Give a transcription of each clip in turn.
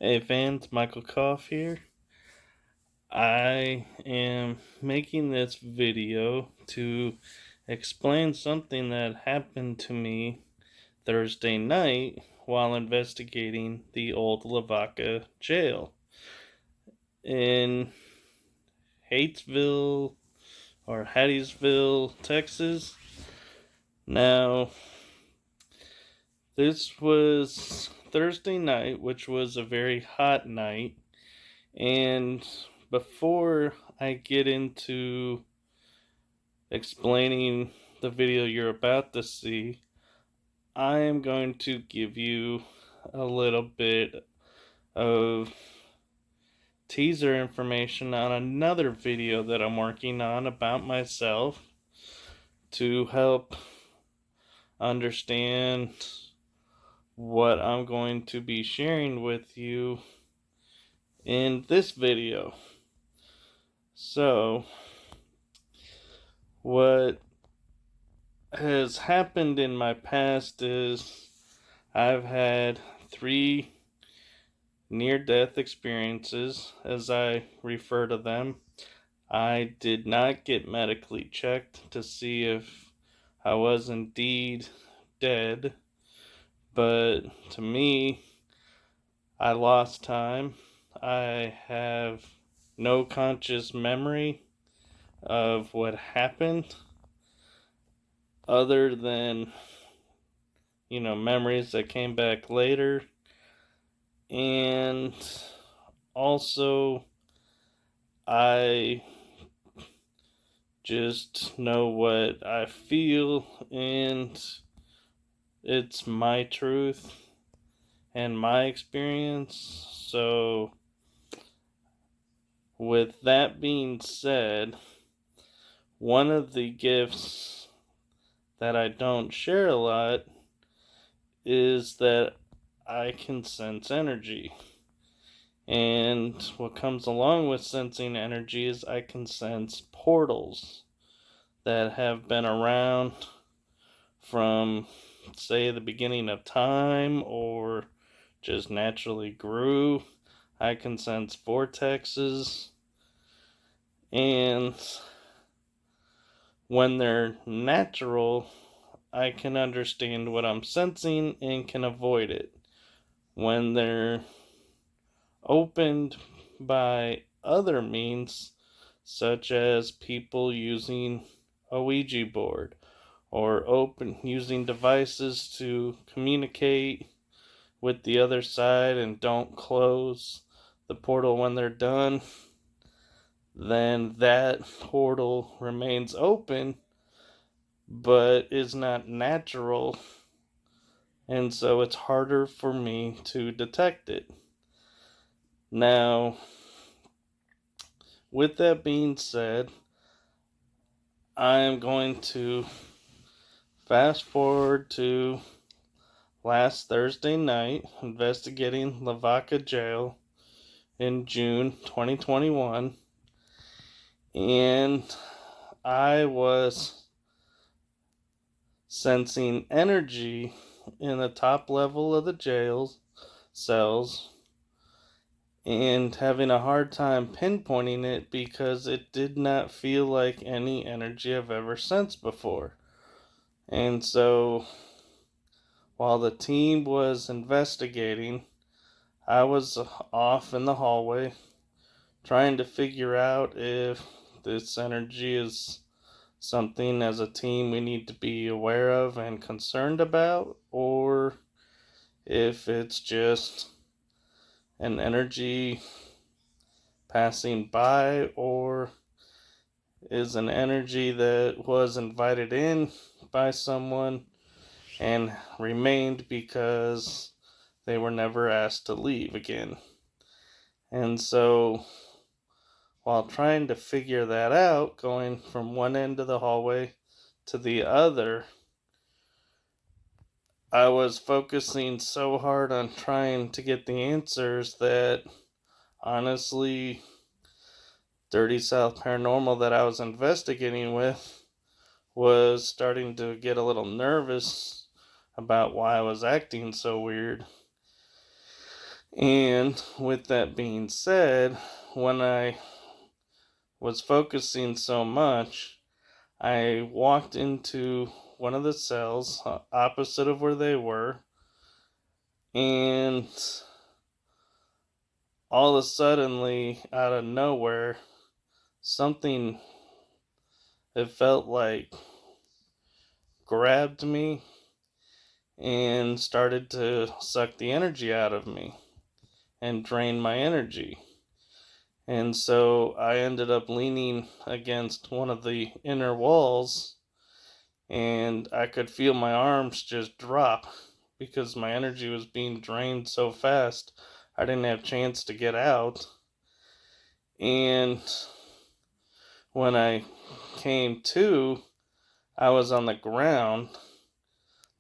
Hey fans, Michael Koff here. I am making this video to explain something that happened to me Thursday night while investigating the old LaVaca Jail in Hatesville or Hattiesville, Texas. Now, this was Thursday night, which was a very hot night. And before I get into explaining the video you're about to see, I am going to give you a little bit of teaser information on another video that I'm working on about myself to help understand what I'm going to be sharing with you in this video. So, what has happened in my past is I've had 3 near-death experiences, as I refer to them. I did not get medically checked to see if I was indeed dead, but to me, I lost time. I have no conscious memory of what happened other than, memories that came back later. And also, I just know what I feel, and it's my truth and my experience. So, with that being said, one of the gifts that I don't share a lot is that I can sense energy. And what comes along with sensing energy is I can sense portals that have been around from, say, the beginning of time or just naturally grew. I can sense vortexes, and when they're natural, I can understand what I'm sensing and can avoid it. When they're opened by other means, such as people using a Ouija board or using devices to communicate with the other side and don't close the portal when they're done, then that portal remains open but is not natural, and so it's harder for me to detect it. Now, with that being said, I am going to fast forward to last Thursday night, investigating LaVaca Jail in June 2021, and I was sensing energy in the top level of the jail's cells and having a hard time pinpointing it because it did not feel like any energy I've ever sensed before. And so, while the team was investigating, I was off in the hallway trying to figure out if this energy is something as a team we need to be aware of and concerned about, or if it's just an energy passing by, or is an energy that was invited in by someone and remained because they were never asked to leave again. And so, while trying to figure that out, going from one end of the hallway to the other, I was focusing so hard on trying to get the answers that, honestly, Dirty South Paranormal that I was investigating with was starting to get a little nervous about why I was acting so weird. And with that being said, when I was focusing so much, I walked into one of the cells opposite of where they were, and all of a suddenly, out of nowhere, something, it felt like, grabbed me and started to suck the energy out of me and drain my energy. And so I ended up leaning against one of the inner walls, and I could feel my arms just drop because my energy was being drained so fast. I didn't have a chance to get out. And when I came to, I was on the ground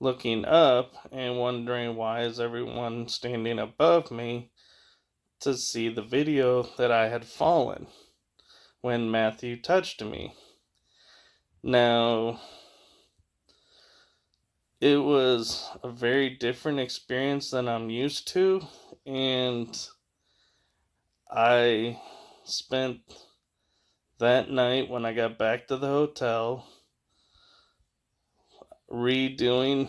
looking up and wondering, why is everyone standing above me, to see the video that I had fallen when Matthew touched me. Now, it was a very different experience than I'm used to, and I spent that night, when I got back to the hotel, redoing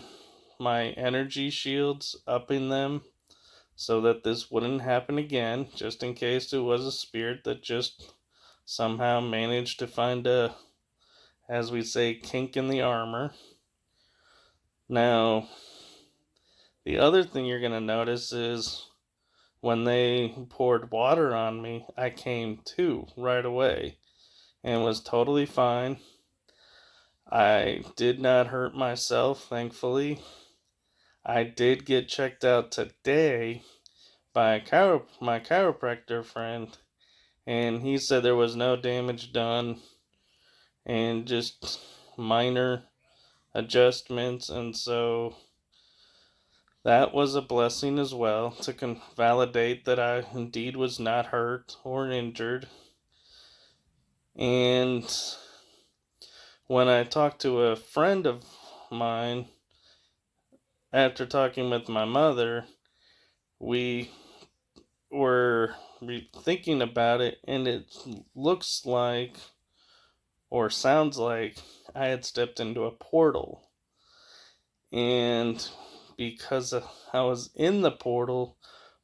my energy shields, upping them so that this wouldn't happen again, just in case it was a spirit that just somehow managed to find a, as we say, kink in the armor. Now, the other thing you're going to notice is when they poured water on me, I came to right away and was totally fine. I did not hurt myself, thankfully. I did get checked out today by my chiropractor friend, and he said there was no damage done and just minor adjustments, and so that was a blessing as well, to validate that I indeed was not hurt or injured. And when I talked to a friend of mine after talking with my mother, we were thinking about it, and it looks like, or sounds like, I had stepped into a portal. And because I was in the portal,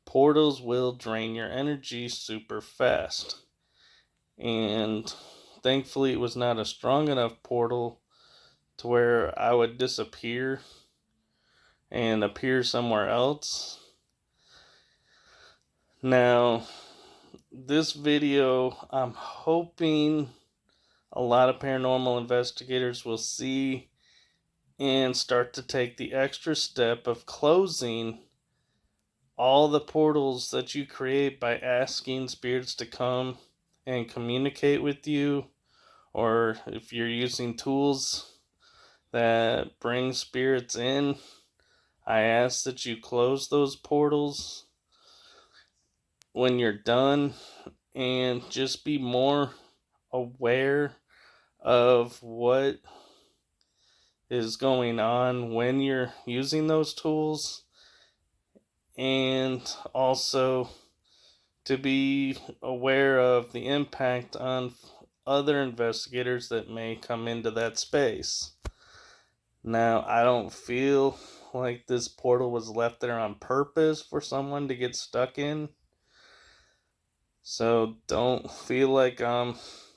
portals will drain your energy super fast. And thankfully, it was not a strong enough portal to where I would disappear and appear somewhere else. Now, this video, I'm hoping a lot of paranormal investigators will see and start to take the extra step of closing all the portals that you create by asking spirits to come and communicate with you, or if you're using tools that bring spirits in, I ask that you close those portals when you're done, and just be more aware of what is going on when you're using those tools, and also to be aware of the impact on other investigators that may come into that space. Now, I don't feel like this portal was left there on purpose for someone to get stuck in, so don't feel like I'm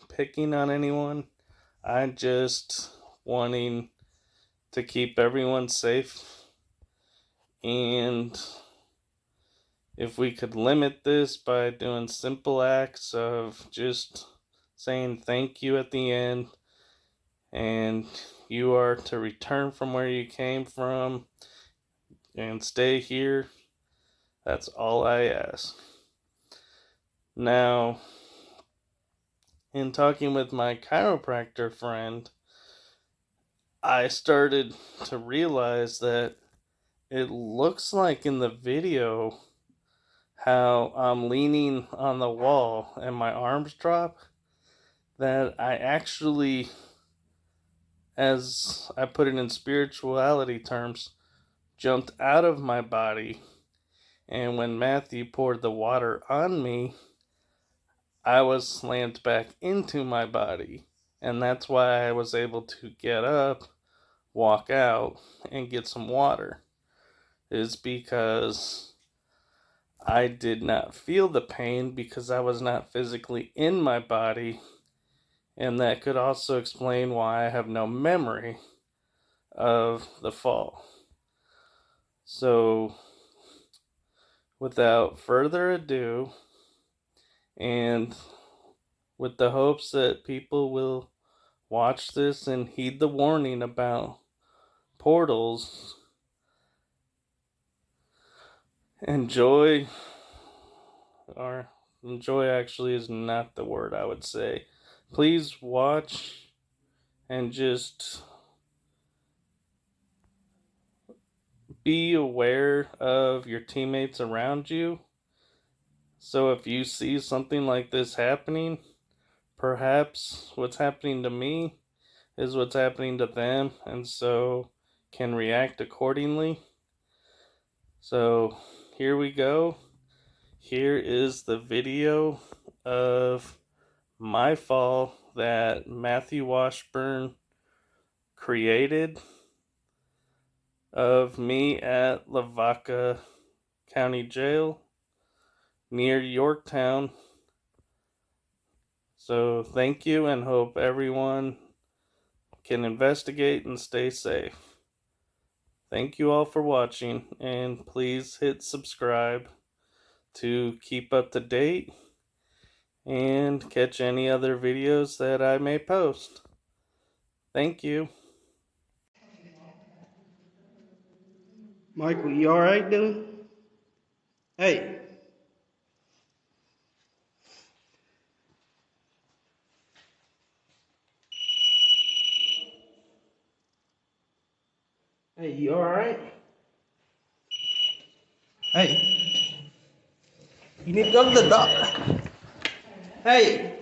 picking on anyone. I'm just wanting to keep everyone safe, and if we could limit this by doing simple acts of just saying thank you at the end, and you are to return from where you came from and stay here, that's all I ask. Now, in talking with my chiropractor friend, I started to realize that it looks like in the video how I'm leaning on the wall and my arms drop, that I actually, as I put it in spirituality terms, jumped out of my body And when Matthew poured the water on me, I was slammed back into my body. And that's why I was able to get up, walk out, and get some water. Is because I did not feel the pain because I was not physically in my body. And that could also explain why I have no memory of the fall. So, without further ado, and with the hopes that people will watch this and heed the warning about portals, enjoy, or enjoy actually is not the word I would say. Please watch and just be aware of your teammates around you. So if you see something like this happening, perhaps what's happening to me is what's happening to them, and so can react accordingly. So here we go. Here is the video of my fall that Matthew Washburn created of me at LaVaca County Jail near Yorktown. So thank you, and hope everyone can investigate and stay safe. Thank you all for watching, and please hit subscribe to keep up to date and catch any other videos that I may post. Thank you. Michael, you alright, dude? Hey. Hey, you alright? Hey. You need to go to the doctor. Hey.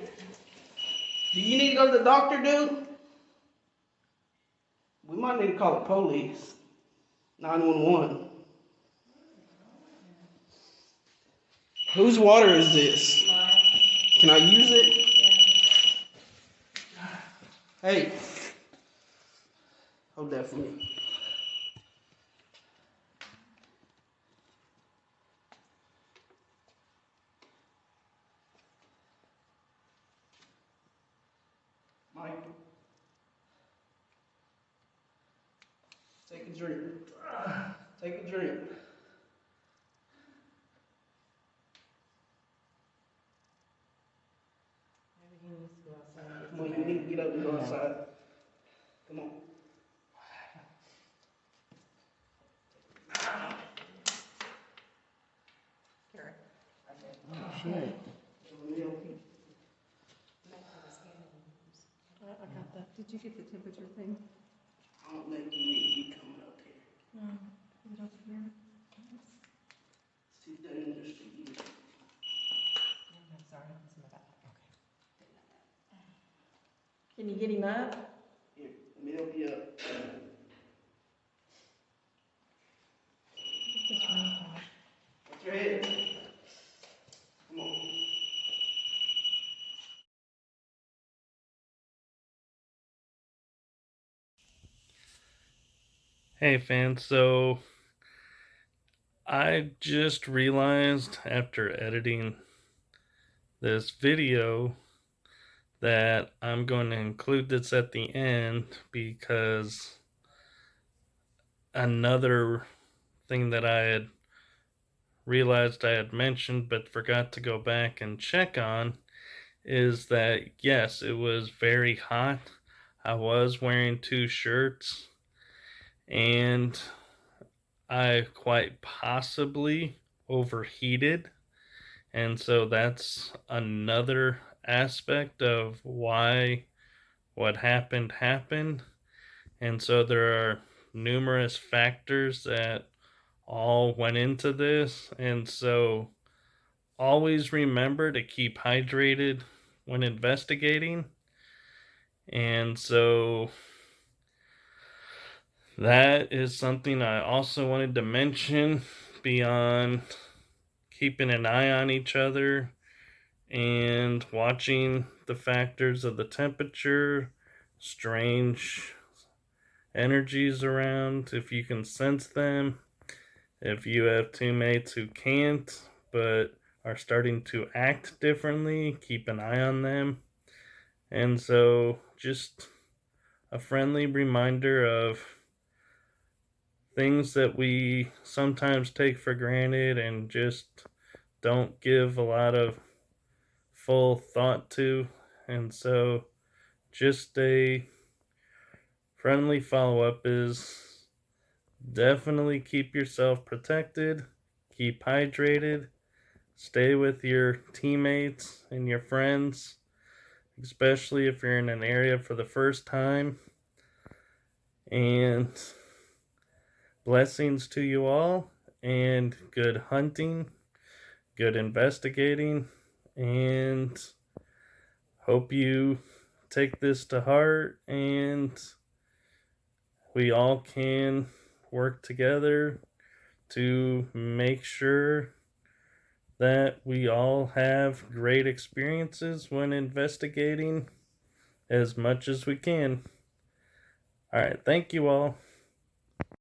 Do you need to go to the doctor, dude? We might need to call the police. 911. Whose water is this? Can I use it? Hey. Hold that for me. Mike. Take a drink. Take a drink. Come on, you need to get up and go outside. Come on. Oh, shit. I got that. Did you get the temperature thing? I don't think you need to be coming up here. No. Is it over here? It's too dangerous for you. I'm sorry. It's in my back. Okay. Can you get him up? Here, let me help you up. Get this room quiet. What's your head? Come on. Hey fans, so I just realized after editing this video that I'm going to include this at the end because another thing that I had realized I had mentioned but forgot to go back and check on is that yes, it was very hot. I was wearing 2 shirts, and I quite possibly overheated. And so that's another aspect of why what happened happened. And so there are numerous factors that all went into this. And so always remember to keep hydrated when investigating. And so that is something I also wanted to mention beyond keeping an eye on each other and watching the factors of the temperature, strange energies around, if you can sense them. If you have teammates who can't but are starting to act differently, keep an eye on them. And so, just a friendly reminder of things that we sometimes take for granted and just don't give a lot of full thought to. And so, just a friendly follow up is definitely keep yourself protected, keep hydrated, stay with your teammates and your friends, especially if you're in an area for the first time. And blessings to you all, and good hunting, good investigating, and hope you take this to heart and we all can work together to make sure that we all have great experiences when investigating as much as we can. All right, thank you all.